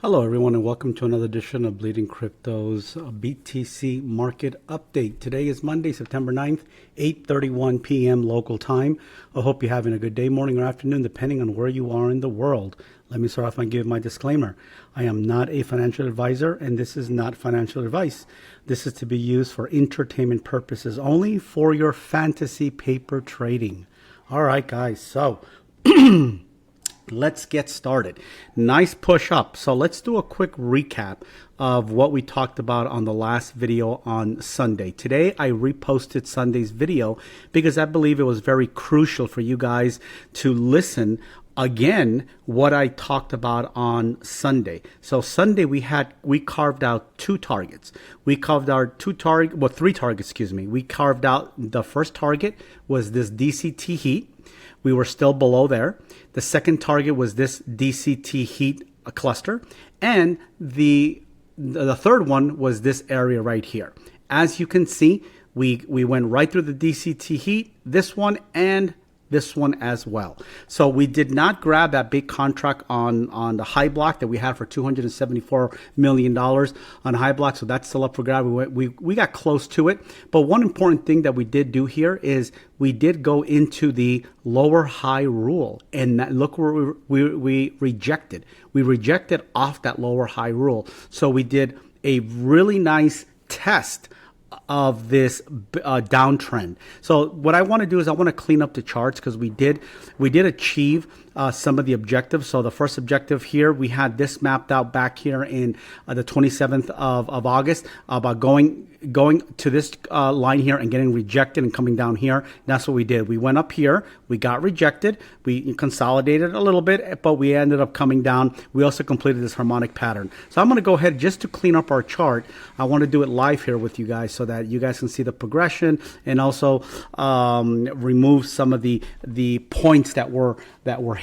Hello, everyone, and welcome to another edition of Bleeding Crypto's BTC Market Update. Today is Monday, September 9th, 8:31 p.m. local time. I hope you're having a good day, morning, or afternoon, depending on where you are in the world. Let me start off by giving my disclaimer. I am not a financial advisor, and this is not financial advice. This is to be used for entertainment purposes only, for your fantasy paper trading. All right, guys, so let's get started. Nice push up. So let's do a quick recap of what we talked about on the last video on Sunday. Today, I reposted Sunday's video because I believe it was very crucial for you guys to listen again what I talked about on Sunday. So Sunday we carved out two targets. We carved out three targets, excuse me. We carved out the first target was this DCT heat. We were still below there. The second target was this DCT heat cluster. And the third one was this area right here. As you can see, we went right through the DCT heat, this one, and this one as well. So we did not grab that big contract on the high block that we had for $274 million on high block. So that's still up for grab. We got close to it. But one important thing that we did do here is we did go into the lower high rule. And look where we rejected. We rejected off that lower high rule. So we did a really nice test of this downtrend. So what I want to do is I want to clean up the charts because we did achieve some of the objectives. So the first objective here, we had this mapped out back here in the 27th of August about going to this line here and getting rejected and coming down here. That's what we did. We went up here, we got rejected, we consolidated a little bit, but we ended up coming down. We also completed this harmonic pattern. So I'm going to go ahead just to clean up our chart. I want to do it live here with you guys so that you guys can see the progression and also remove some of the points that were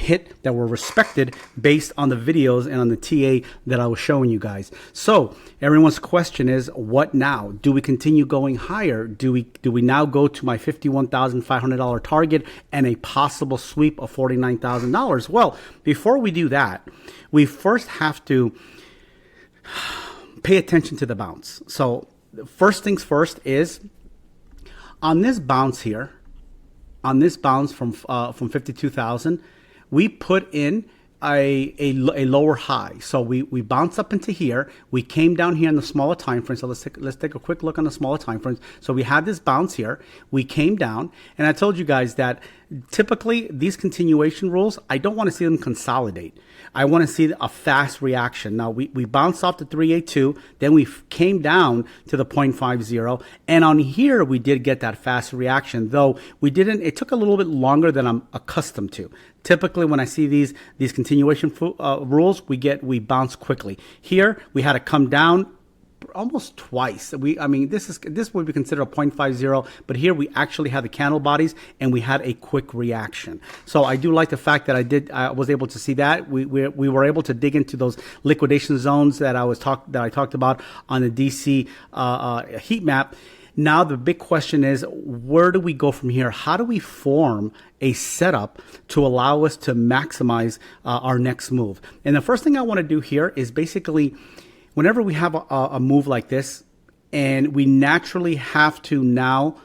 hit, that were respected based on the videos and on the TA that I was showing you guys. So everyone's question is, what now? Do we continue going higher? Do we now go to my $51,500 target and a possible sweep of $49,000? Well, before we do that, we first have to pay attention to the bounce. So first things first is on this bounce here, on this bounce from 52,000, we put in a lower high. So we bounced up into here. We came down here in the smaller time frame. So let's take a quick look on the smaller time frames. So we had this bounce here. We came down, and I told you guys that typically these continuation rules, I don't want to see them consolidate. I want to see a fast reaction. Now we bounced off the 382, then we came down to the 0.50, and on here we did get that fast reaction, though we didn't. It took a little bit longer than I'm accustomed to. Typically, when I see these continuation rules, we bounce quickly. Here we had to come down almost twice. This would be considered a 0.50, but here we actually had the candle bodies and we had a quick reaction. So I do like the fact that I was able to see that. We were able to dig into those liquidation zones that I talked about on the DC heat map. Now the big question is, where do we go from here? How do we form a setup to allow us to maximize our next move? And the first thing I want to do here is basically, whenever we have a move like this, and we naturally have to now,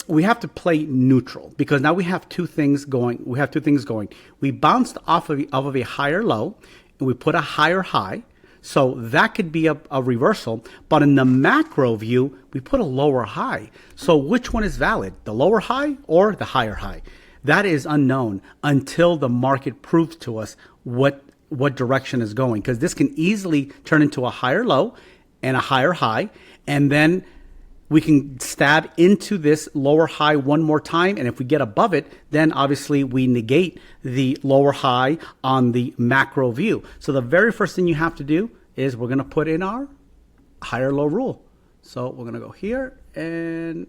we have to play neutral because now we have two things going. We bounced off of a higher low, and we put a higher high. So that could be a reversal, but in the macro view, we put a lower high. So which one is valid, the lower high or the higher high? That is unknown until the market proves to us what direction is going, because this can easily turn into a higher low and a higher high, and then we can stab into this lower high one more time, and if we get above it, then obviously we negate the lower high on the macro view. So the very first thing you have to do is we're going to put in our higher low rule. So we're going to go here and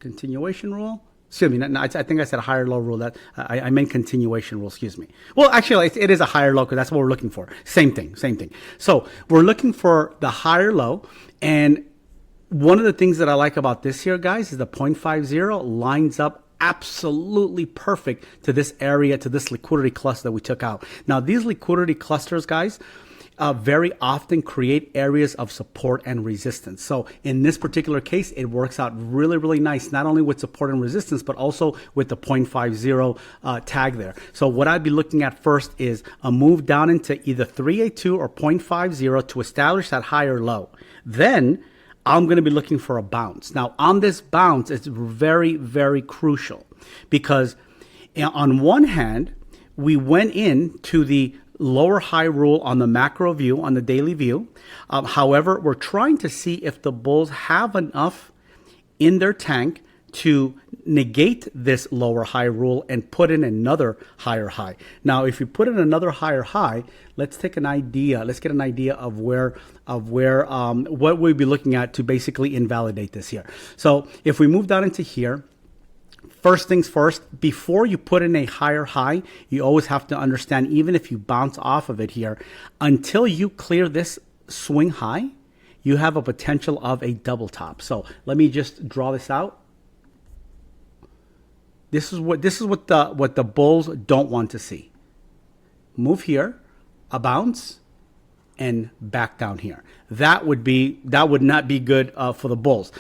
continuation rule. Excuse me, I think I said higher low rule. That I meant continuation rule, excuse me. Well, actually, it is a higher low because that's what we're looking for. Same thing. So we're looking for the higher low, and one of the things that I like about this here, guys, is the 0.50 lines up absolutely perfect to this area, to this liquidity cluster that we took out. Now, these liquidity clusters, guys, very often create areas of support and resistance. So in this particular case, it works out really, really nice, not only with support and resistance, but also with the 0.50 tag there. So what I'd be looking at first is a move down into either 382 or 0.50 to establish that higher low. Then I'm going to be looking for a bounce. Now, on this bounce, it's very, very crucial because on one hand, we went in to the lower high rule on the macro view, on the daily view. However, we're trying to see if the bulls have enough in their tank to negate this lower high rule and put in another higher high. Now, if you put in another higher high, let's take an idea. Let's get an idea of what we'd be looking at to basically invalidate this here. So if we move down into here, first things first, before you put in a higher high, you always have to understand, even if you bounce off of it here, until you clear this swing high, you have a potential of a double top. So let me just draw this out. This is what the bulls don't want to see. Move here, a bounce, and back down here. That would not be good for the bulls.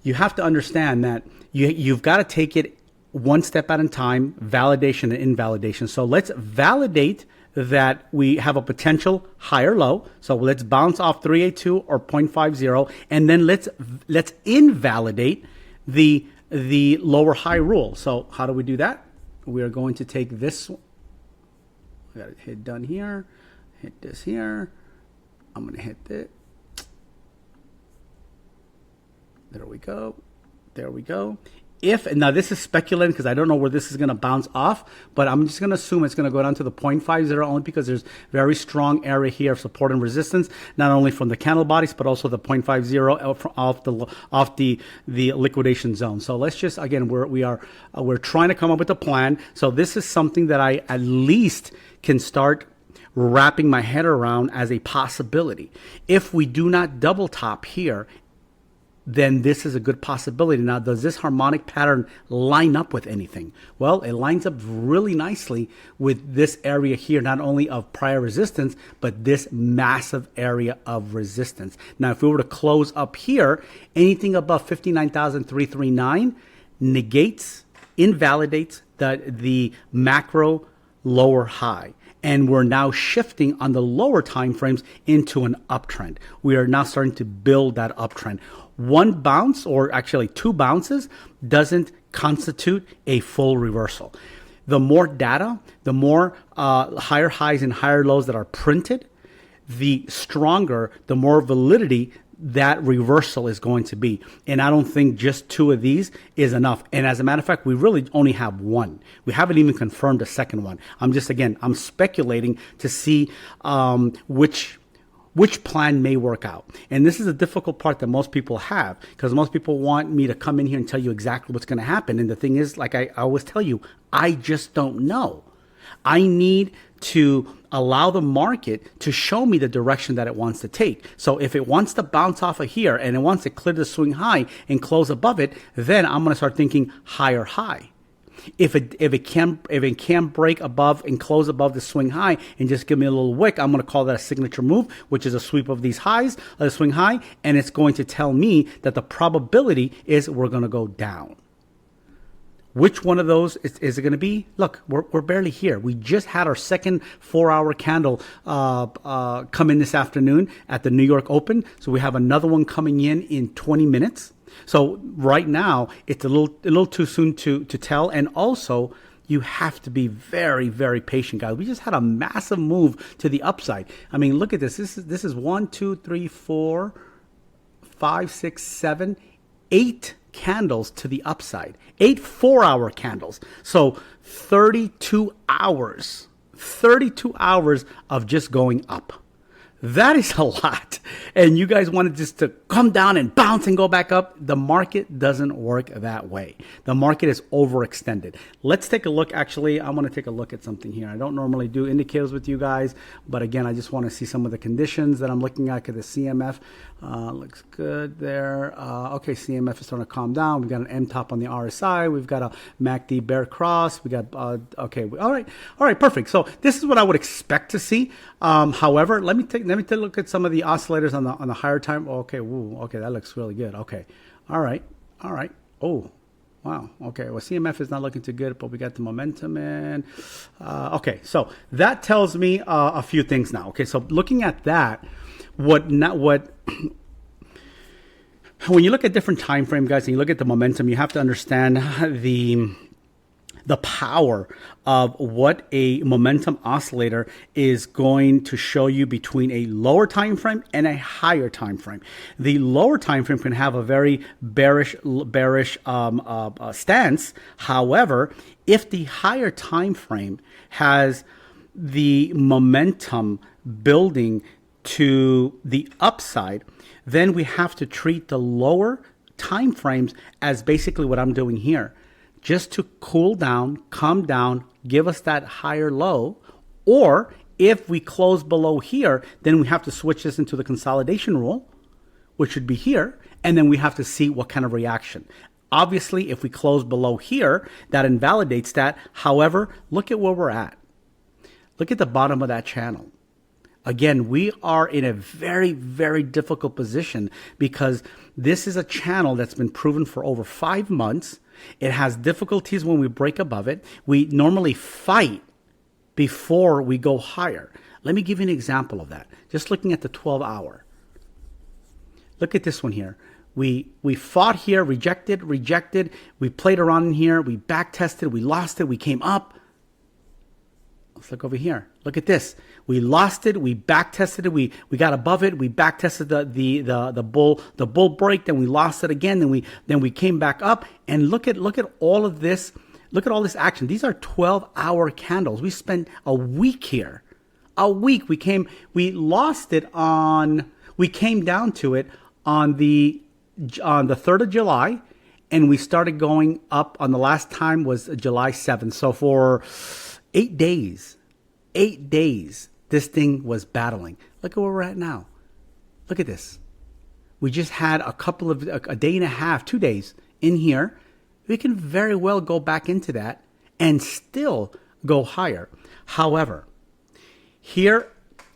You have to understand that you've got to take it one step at a time, validation and invalidation. So let's validate that we have a potential higher low. So let's bounce off 382 or 0.50, and then let's invalidate the lower high rule. So how do we do that? We are going to take this. I got to hit done here, hit this here. I'm going to hit it. There we go. There we go. Now this is speculating because I don't know where this is going to bounce off, but I'm just going to assume it's going to go down to the 0.50 only because there's very strong area here of support and resistance, not only from the candle bodies, but also the 0.50 off the liquidation zone. So let's just, again, we're trying to come up with a plan. So this is something that I at least can start wrapping my head around as a possibility. If we do not double top here, then this is a good possibility. Now, does this harmonic pattern line up with anything? Well, it lines up really nicely with this area here, not only of prior resistance, but this massive area of resistance. Now, if we were to close up here, anything above 59,339 negates, invalidates the macro lower high. And we're now shifting on the lower time frames into an uptrend. We are now starting to build that uptrend. One bounce, or actually two bounces, doesn't constitute a full reversal. The more data, the more higher highs and higher lows that are printed, the stronger, the more validity that reversal is going to be. And I don't think just two of these is enough. And as a matter of fact, we really only have one. We haven't even confirmed a second one. I'm speculating to see which plan may work out. And this is a difficult part that most people have, because most people want me to come in here and tell you exactly what's going to happen. And the thing is, like I always tell you, I just don't know. I need to allow the market to show me the direction that it wants to take. So if it wants to bounce off of here and it wants to clear the swing high and close above it, then I'm going to start thinking higher high. If it can break above and close above the swing high and just give me a little wick, I'm going to call that a signature move, which is a sweep of these highs, the swing high, and it's going to tell me that the probability is we're going to go down. Which one of those is it going to be? Look, we're barely here. We just had our second 4-hour candle come in this afternoon at the New York Open. So we have another one coming in 20 minutes. So right now, it's a little too soon to tell. And also, you have to be very, very patient, guys. We just had a massive move to the upside. I mean, look at this. This is 1, 2, 3, 4, 5, 6, 7, 8 candles to the upside. 8 4-hour candles. So 32 hours. 32 hours of just going up. That is a lot. And you guys wanted just to come down and bounce and go back up. The market doesn't work that way. The market is overextended. Let's take a look. Actually, I want to take a look at something here. I don't normally do indicators with you guys, but again, I just want to see some of the conditions that I'm looking at. The CMF looks good there. Okay, CMF is starting to calm down. We've got an M top on the RSI. We've got a MACD bear cross. We got, okay, all right, perfect. So this is what I would expect to see. However, let me take a look at some of the oscillators on the higher time. Okay, okay, that looks really good. Okay, all right. Oh, wow. Okay, well, CMF is not looking too good, but we got the momentum in. Okay, so that tells me a few things now. Okay, so looking at that, when you look at different time frame, guys, and you look at the momentum, you have to understand the power of what a momentum oscillator is going to show you between a lower time frame and a higher time frame. The lower time frame can have a very bearish stance. However, if the higher time frame has the momentum building to the upside, then we have to treat the lower time frames as basically what I'm doing here, just to cool down, calm down, give us that higher low. Or if we close below here, then we have to switch this into the consolidation rule, which should be here, and then we have to see what kind of reaction. Obviously, if we close below here, that invalidates that. However, look at where we're at. Look at the bottom of that channel. Again, we are in a very, very difficult position because this is a channel that's been proven for over 5 months. It has difficulties when we break above it. We normally fight before we go higher. Let me give you an example of that. Just looking at the 12-hour. Look at this one here. We fought here, rejected. We played around in here. We back tested. We lost it. We came up. Let's look over here. Look at this. We lost it. We back tested it. We got above it. We back tested the bull break. Then we lost it again. Then we came back up. And look at all of this. Look at all this action. These are 12-hour candles. We spent a week here. A week. We came down to it on the 3rd of July, and we started going up on the last time was July 7th. So for 8 days, this thing was battling. Look at where we're at now. Look at this. We just had a day and a half, 2 days in here. We can very well go back into that and still go higher. However, here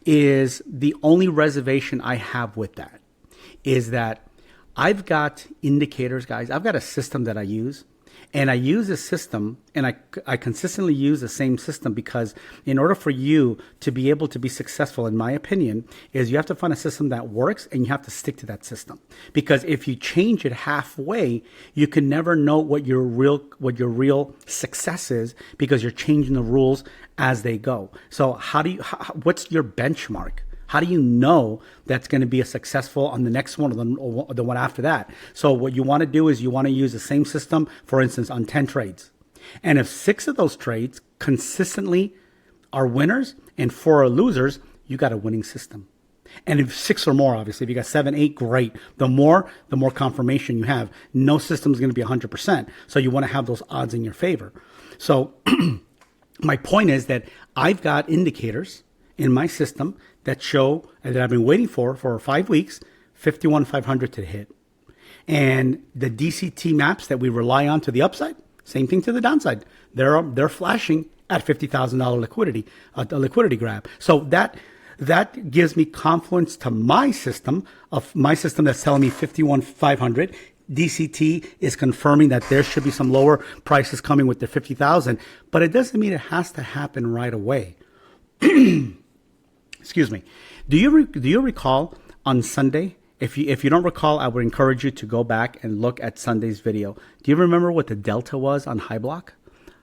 is the only reservation I have with that, is that I've got indicators, guys. I've got a system that I use. And I use a system, and I consistently use the same system, because in order for you to be able to be successful, in my opinion, is you have to find a system that works, and you have to stick to that system. Because if you change it halfway, you can never know what your real success is, because you're changing the rules as they go. So what's your benchmark? How do you know that's going to be a successful on the next one or the one after that? So what you want to do is you want to use the same system, for instance, on 10 trades. And if 6 of those trades consistently are winners and 4 are losers, you got a winning system. And if 6 or more, obviously, if you got 7, 8, great. The more confirmation you have. No system is going to be 100%. So you want to have those odds in your favor. So my point is that I've got indicators in my system that show, that I've been waiting for 5 weeks, 51,500 to hit. And the DCT maps that we rely on to the upside, same thing to the downside. They're flashing at $50,000 liquidity, a liquidity grab. So that gives me confidence to my system that's telling me 51,500. DCT is confirming that there should be some lower prices coming with the 50,000, but it doesn't mean it has to happen right away. Excuse me. Do you recall on Sunday? If you don't recall, I would encourage you to go back and look at Sunday's video. Do you remember what the delta was on high block?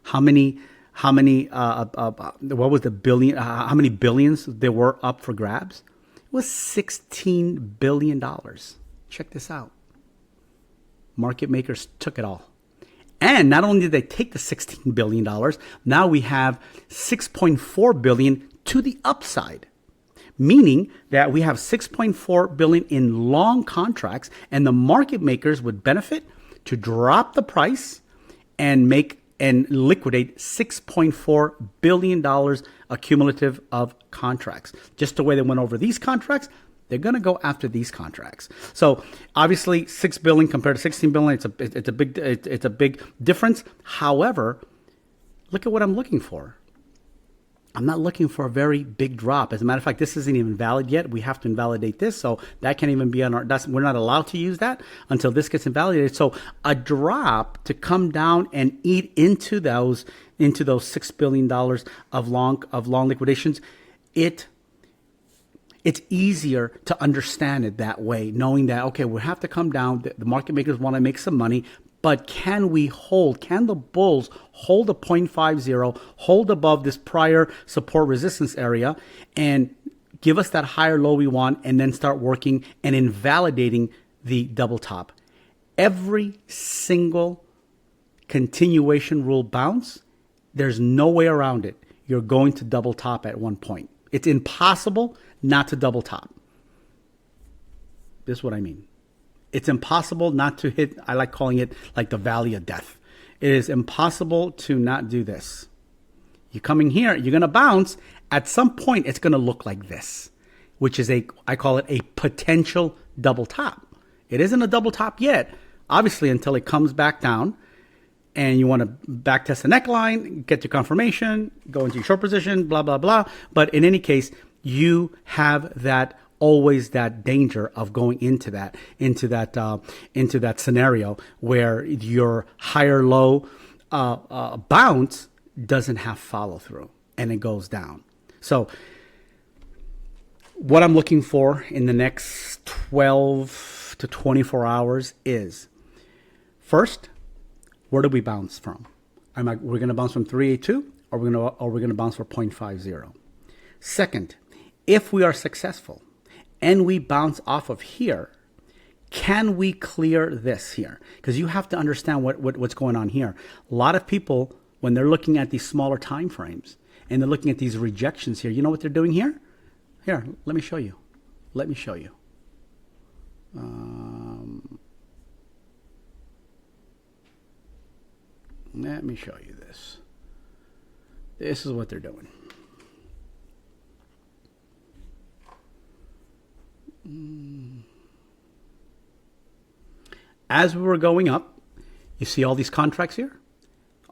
How many what was the billion? How many billions there were up for grabs? It was $16 billion. Check this out. Market makers took it all. And not only did they take the $16 billion, now we have $6.4 billion to the upside. meaning that we have 6.4 billion in long contracts, and the market makers would benefit to drop the price and liquidate $6.4 billion accumulative of contracts. Just the way they went over these contracts, they're going to go after these contracts. So obviously 6 billion compared to 16 billion, it's a big difference. However, look at what I'm looking for. I'm not looking for a very big drop. As a matter of fact, this isn't even valid yet. We have to invalidate this. So that can't even be on we're not allowed to use that until this gets invalidated. So a drop to come down and eat into those $6 billion of long liquidations, it's easier to understand it that way, knowing that, okay, we have to come down. The market makers want to make some money, but can the bulls hold a 0.50, hold above this prior support resistance area and give us that higher low we want, and then start working and invalidating the double top? Every single continuation rule bounce, there's no way around it. You're going to double top at one point. It's impossible not to double top. This is what I mean. It's impossible not to hit, I like calling it like the valley of death. It is impossible to not do this. You're coming here, you're going to bounce. At some point, it's going to look like this, which is I call it a potential double top. It isn't a double top yet, obviously, until it comes back down. And you want to back test the neckline, get your confirmation, go into your short position, blah, blah, blah. But in any case, you have always that danger of going into that scenario where your higher low bounce doesn't have follow through and it goes down. So what I'm looking for in the next 12 to 24 hours is, first, where do we bounce from? We're going to bounce from 382 or we're going to bounce for 0.50. Second, if we are successful and we bounce off of here, can we clear this here? Because you have to understand what's going on here. A lot of people, when they're looking at these smaller time frames and they're looking at these rejections here, you know what they're doing here? Here, let me show you. Let me show you. Let me show you this. This is what they're doing. As we were going up, you see all these contracts here?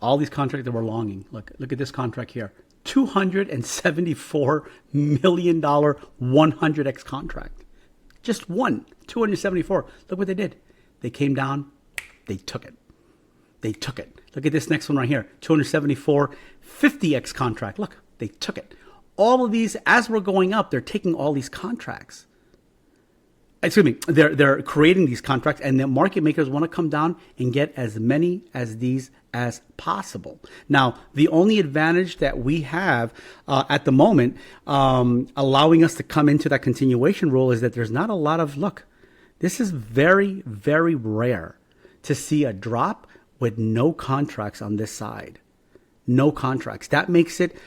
All these contracts that we're longing. Look at this contract here. $274 million 100x contract. Just one, 274. Look what they did. They came down, they took it. They took it. Look at this next one right here. 274 50x contract. Look, they took it. All of these, as we're going up, they're taking all these contracts. Excuse me, they're creating these contracts, and the market makers want to come down and get as many as these as possible. Now, the only advantage that we have at the moment, allowing us to come into that continuation rule, is that there's not a lot of, look, this is very, very rare to see a drop with no contracts on this side. No contracts. That makes it,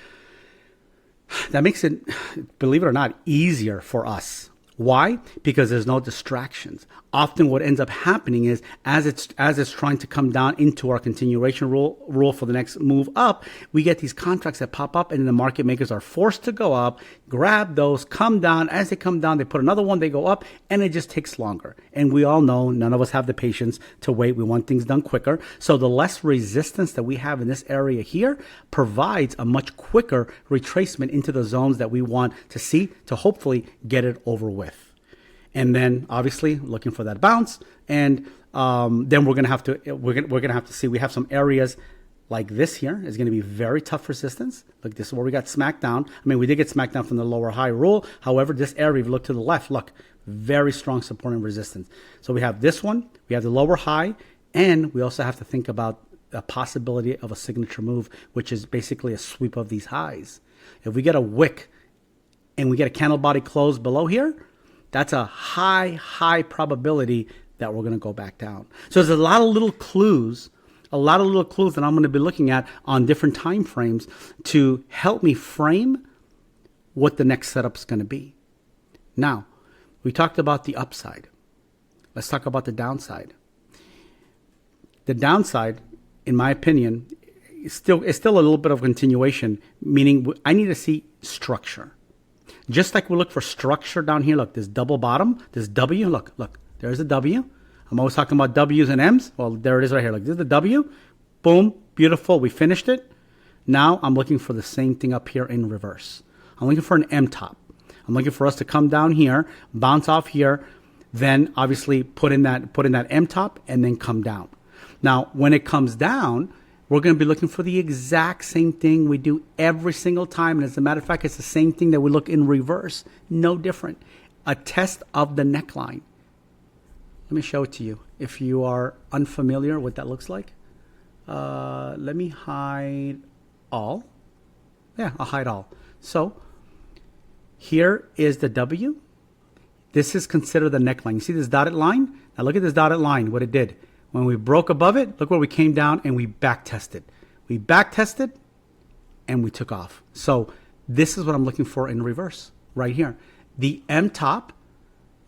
believe it or not, easier for us. Why? Because there's no distractions. Often what ends up happening is as it's trying to come down into our continuation rule for the next move up, we get these contracts that pop up, and then the market makers are forced to go up, grab those, come down. As they come down, they put another one, they go up, and it just takes longer. And we all know none of us have the patience to wait. We want things done quicker. So the less resistance that we have in this area here provides a much quicker retracement into the zones that we want to see to hopefully get it over with. And then obviously looking for that bounce, and then we're gonna have to see. We have some areas like this here is going to be very tough resistance. Look, this is where we got smacked down. I mean, we did get smacked down from the lower high rule. However, this area, if you look to the left, look, very strong support and resistance. So we have this one, we have the lower high, and we also have to think about a possibility of a signature move, which is basically a sweep of these highs. If we get a wick and we get a candle body close below here, that's a high probability that we're going to go back down. So there's a lot of little clues that I'm going to be looking at on different time frames to help me frame what the next setup's going to be. Now, we talked about the upside. Let's talk about the downside. The downside, in my opinion, is still a little bit of continuation, meaning I need to see structure. Just like we look for structure down here, look, this double bottom, this W, look, there's a W. I'm always talking about W's and M's. Well, there it is right here. Look, this is the W. Boom, beautiful, we finished it. Now I'm looking for the same thing up here in reverse. I'm looking for an M top. I'm looking for us to come down here, bounce off here, then obviously put in that M top and then come down. Now, when it comes down, we're going to be looking for the exact same thing we do every single time. And as a matter of fact, it's the same thing that we look in reverse. No different. A test of the neckline. Let me show it to you if you are unfamiliar what that looks like. Let me hide all. Yeah, I'll hide all. So here is the W. This is considered the neckline. You see this dotted line? Now look at this dotted line, what it did. When we broke above it, look where we came down and we back tested. We back tested and we took off. So this is what I'm looking for in reverse right here. The M top,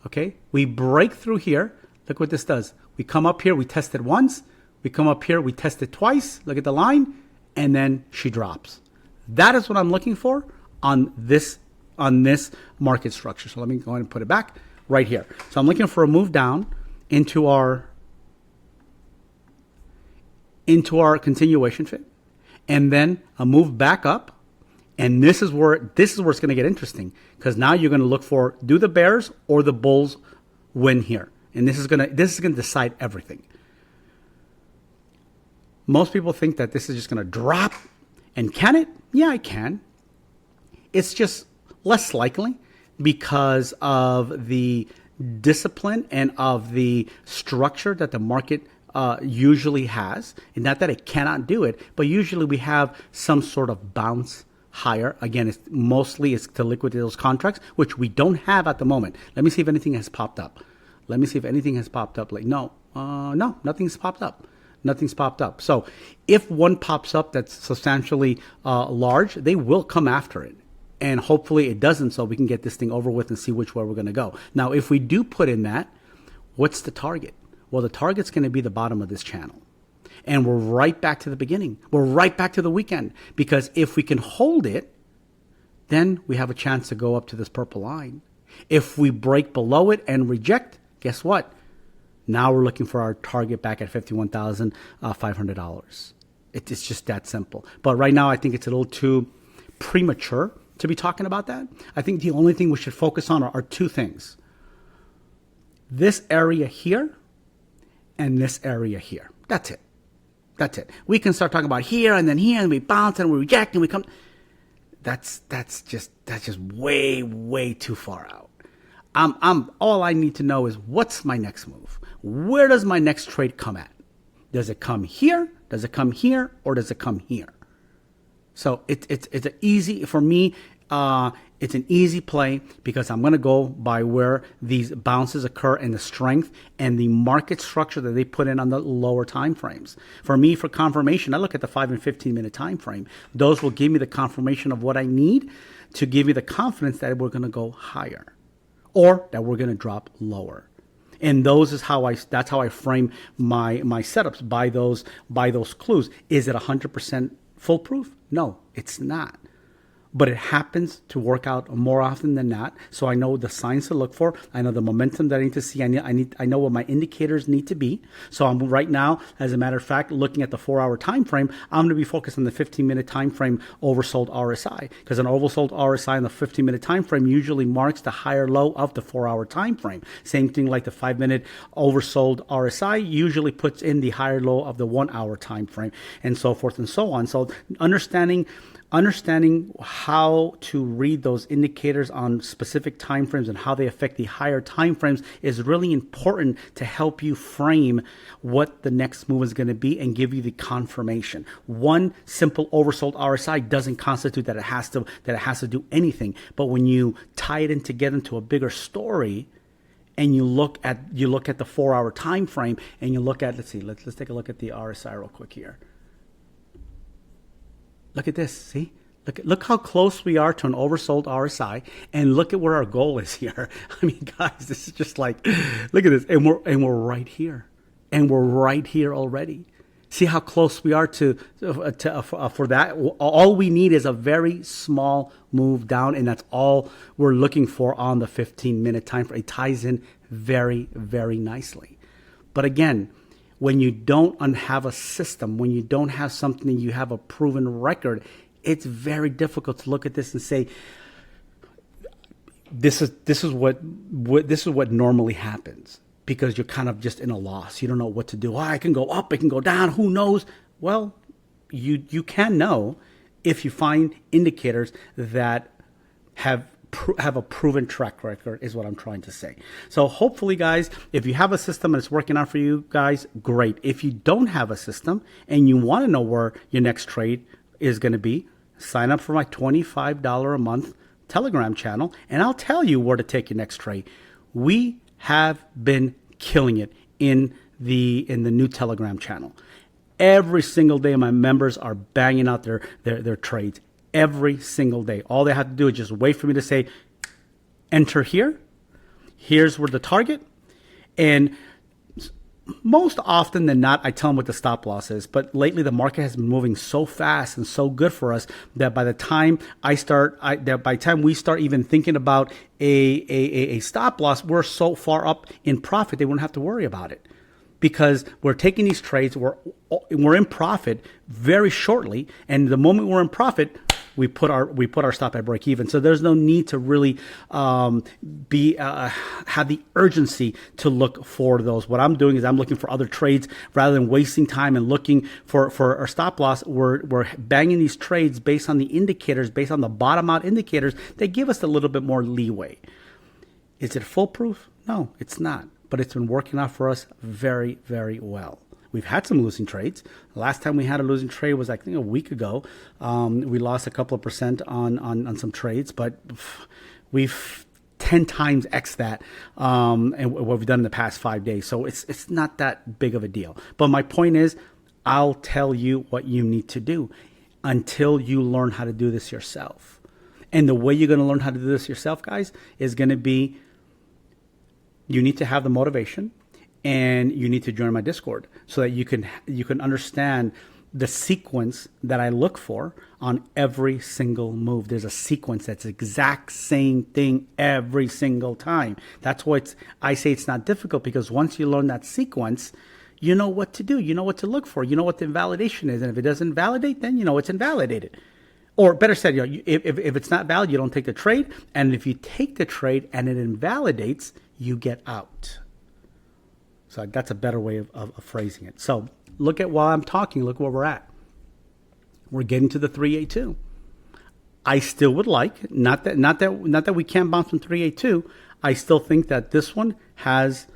okay? We break through here. Look what this does. We come up here, we test it once. We come up here, we test it twice. Look at the line, and then she drops. That is what I'm looking for on this market structure. So let me go ahead and put it back right here. So I'm looking for a move down into our continuation fit, and then a move back up. And this is where it's going to get interesting, because now you're going to look for, do the bears or the bulls win here? And this is going to decide everything. Most people think that this is just going to drop, and can it? Yeah, it can. It's just less likely because of the discipline and of the structure that the market usually has. And not that it cannot do it, but usually we have some sort of bounce higher. Again, it's mostly to liquidate those contracts, which we don't have at the moment. Let me see if anything has popped up. Let me see if anything has popped up. Like, no, nothing's popped up. Nothing's popped up. So if one pops up that's substantially large, they will come after it. And hopefully it doesn't, so we can get this thing over with and see which way we're going to go. Now, if we do put in that, what's the target? Well, the target's going to be the bottom of this channel. And we're right back to the beginning. We're right back to the weekend. Because if we can hold it, then we have a chance to go up to this purple line. If we break below it and reject, guess what? Now we're looking for our target back at $51,500. It's just that simple. But right now, I think it's a little too premature to be talking about that. I think the only thing we should focus on are two things. This area here and this area here. That's it. That's it. We can start talking about here, and we bounce and we reject and we come. That's just way, way too far out. All I need to know is, what's my next move? Where does my next trade come at? Does it come here? Does it come here? Or does it come here? So it's an easy, for me, it's an easy play, because I'm going to go by where these bounces occur and the strength and the market structure that they put in on the lower time frames. For me, for confirmation, I look at the 5 and 15 minute time frame. Those will give me the confirmation of what I need to give me the confidence that we're going to go higher, or that we're going to drop lower. And that's how I frame my setups, by those clues. Is it 100% foolproof? No, it's not. But it happens to work out more often than not. So I know the signs to look for. I know the momentum that I need to see. I know what my indicators need to be. So I'm right now, as a matter of fact, looking at the 4-hour time frame. I'm going to be focused on the 15-minute time frame oversold RSI, because an oversold RSI in the 15-minute time frame usually marks the higher low of the 4-hour time frame. Same thing like the 5-minute oversold RSI usually puts in the higher low of the 1-hour time frame, and so forth and so on. So understanding how to read those indicators on specific time frames and how they affect the higher time frames is really important to help you frame what the next move is going to be and give you the confirmation. One simple oversold RSI doesn't constitute that it has to do anything. But when you tie it in together into a bigger story, and you look at the 4-hour time frame, and you look at, let's take a look at the RSI real quick here. Look at this, see? Look how close we are to an oversold RSI, and look at where our goal is here. I mean, guys, this is just like, look at this, and we're right here, and we're right here already. See how close we are for that. All we need is a very small move down, and that's all we're looking for on the 15-minute time frame. It ties in very, very nicely. But again, when you don't have a system, when you don't have something, you have a proven record, it's very difficult to look at this and say, this is what normally happens, because you're kind of just in a loss. You don't know what to do. Oh, I can go up, I can go down. Who knows? Well, you can know if you find indicators that have a proven track record, is what I'm trying to say. So hopefully, guys, if you have a system and it's working out for you guys, great. If you don't have a system and you want to know where your next trade is going to be, sign up for my $25 a month Telegram channel, and I'll tell you where to take your next trade. We have been killing it in the new Telegram channel. Every single day, my members are banging out their trades. Every single day. All they have to do is just wait for me to say, enter here. Here's where the target. And most often than not, I tell them what the stop loss is. But lately, the market has been moving so fast and so good for us that by the time by the time we start even thinking about a stop loss, we're so far up in profit they won't have to worry about it, because we're taking these trades, we're in profit very shortly, and the moment we're in profit, we put our stop at break even. So there's no need to really have the urgency to look for those. What I'm doing is I'm looking for other trades rather than wasting time and looking for our stop loss. We're banging these trades based on the indicators, based on the bottom out indicators. They give us a little bit more leeway. Is it foolproof? No, it's not. But it's been working out for us very, very well. We've had some losing trades. The last time we had a losing trade was, I think, a week ago. We lost a couple of percent on some trades, but we've 10 times X that and what we've done in the past 5 days. So it's not that big of a deal. But my point is, I'll tell you what you need to do until you learn how to do this yourself. And the way you're going to learn how to do this yourself, guys, is going to be, you need to have the motivation, and you need to join my Discord so that you can understand the sequence that I look for on every single move. There's a sequence that's the exact same thing every single time. That's why I say it's not difficult, because once you learn that sequence, you know what to do. You know what to look for. You know what the invalidation is. And if it doesn't validate, then you know it's invalidated. Or better said, if it's not valid, you don't take the trade. And if you take the trade and it invalidates, you get out. So that's a better way of phrasing it. So look at, while I'm talking, look where we're at. We're getting to the 382. I still would like, not that we can't bounce from 382. I still think that this one has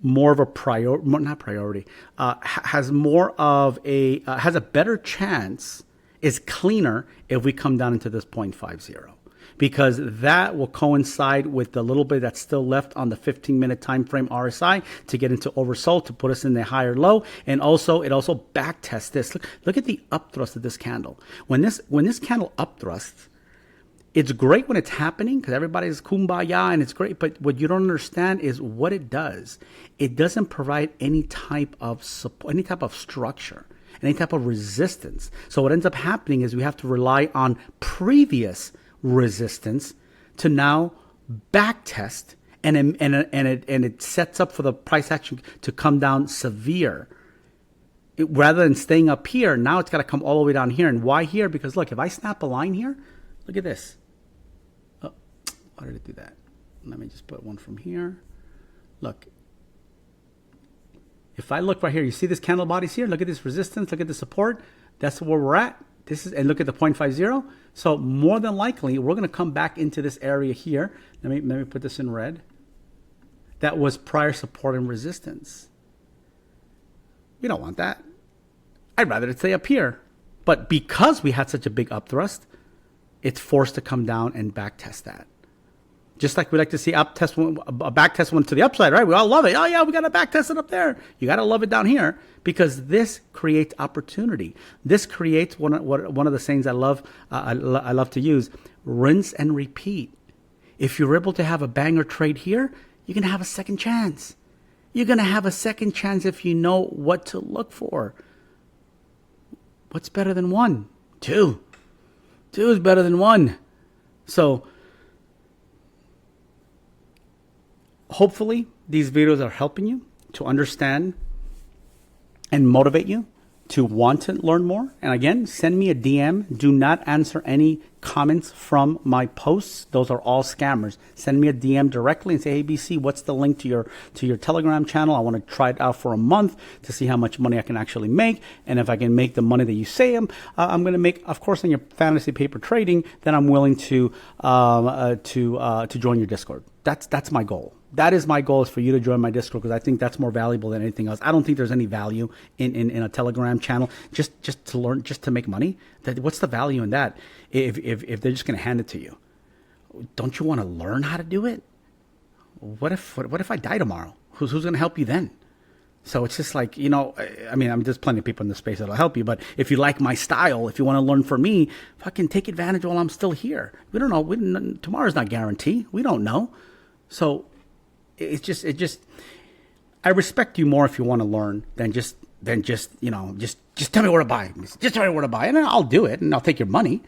more of a has more of a has a better chance, is cleaner if we come down into this 0.50. Because that will coincide with the little bit that's still left on the 15-minute time frame RSI to get into oversold, to put us in the higher low. And also, it also back tests this. Look at the upthrust of this candle. When this candle upthrusts, it's great when it's happening because everybody's kumbaya and it's great. But what you don't understand is what it does. It doesn't provide any type of support, any type of structure, any type of resistance. So what ends up happening is we have to rely on previous resistance to now back test, and it sets up for the price action to come down severe. Rather than staying up here, now it's got to come all the way down here. And why here? Because look, if I snap a line here, look at this. Oh, why did it do that? Let me just put one from here. Look. If I look right here, you see this candle bodies here? Look at this resistance, look at the support. That's where we're at. And look at the 0.50. So more than likely, we're going to come back into this area here. Let me put this in red. That was prior support and resistance. We don't want that. I'd rather it stay up here. But because we had such a big upthrust, it's forced to come down and back test that. Just like we like to see up test one, a back test one to the upside, right? We all love it. Oh yeah, we got to back test it up there. You got to love it down here because this creates opportunity. This creates one of the sayings I love. I love to use: rinse and repeat. If you're able to have a banger trade here, you're gonna have a second chance. You're gonna have a second chance if you know what to look for. What's better than one? Two. Two is better than one. So hopefully these videos are helping you to understand and motivate you to want to learn more. And again, send me a DM. Do not answer any comments from my posts. Those are all scammers. Send me a DM directly and say, hey, BC, what's the link to your Telegram channel? I want to try it out for a month to see how much money I can actually make. And if I can make the money that you say I'm going to make, of course, on your fantasy paper trading, then I'm willing to join your Discord. That's my goal. That is my goal, is for you to join my Discord, because I think that's more valuable than anything else. I don't think there's any value in a Telegram channel just to learn, just to make money. What's the value in that if they're just going to hand it to you? Don't you want to learn how to do it? What if I die tomorrow? Who's going to help you then? So it's just like, I mean, there's plenty of people in the space that'll help you, but if you like my style, if you want to learn from me, fucking take advantage while I'm still here. We don't know. Tomorrow's not guaranteed. We don't know. So it just I respect you more if you want to learn than just tell me where to buy. Just tell me where to buy, and I'll do it, and I'll take your money.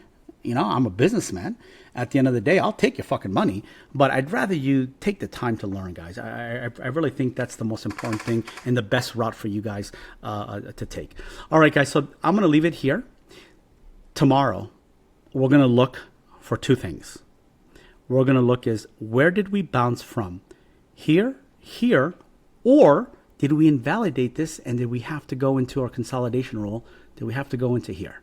I'm a businessman. At the end of the day, I'll take your fucking money, but I'd rather you take the time to learn, guys. I really think that's the most important thing and the best route for you guys to take. All right, guys, so I'm going to leave it here. Tomorrow, we're going to look for two things. We're going to look is, where did we bounce from? Here, or did we invalidate this and did we have to go into our consolidation rule? Did we have to go into here?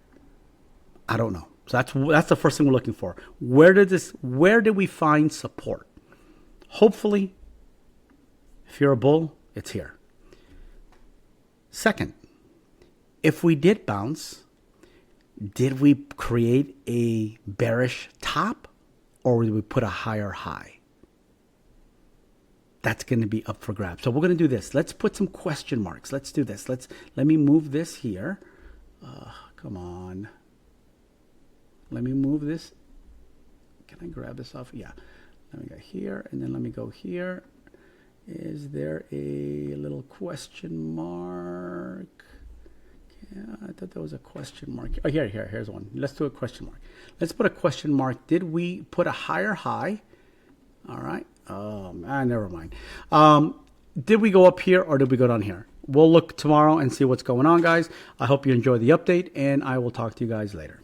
I don't know. So that's the first thing we're looking for. Where did we find support? Hopefully, if you're a bull, it's here. Second, if we did bounce, did we create a bearish top or did we put a higher high? That's going to be up for grabs. So we're going to do this. Let's put some question marks. Let's do this. Let me move this here. Come on. Let me move this. Can I grab this off? Yeah. Let me go here, and then let me go here. Is there a little question mark? Yeah, I thought there was a question mark. Oh, here's one. Let's do a question mark. Let's put a question mark. Did we put a higher high? All right. Oh, man, never mind. Did we go up here or did we go down here? We'll look tomorrow and see what's going on, guys. I hope you enjoy the update, and I will talk to you guys later.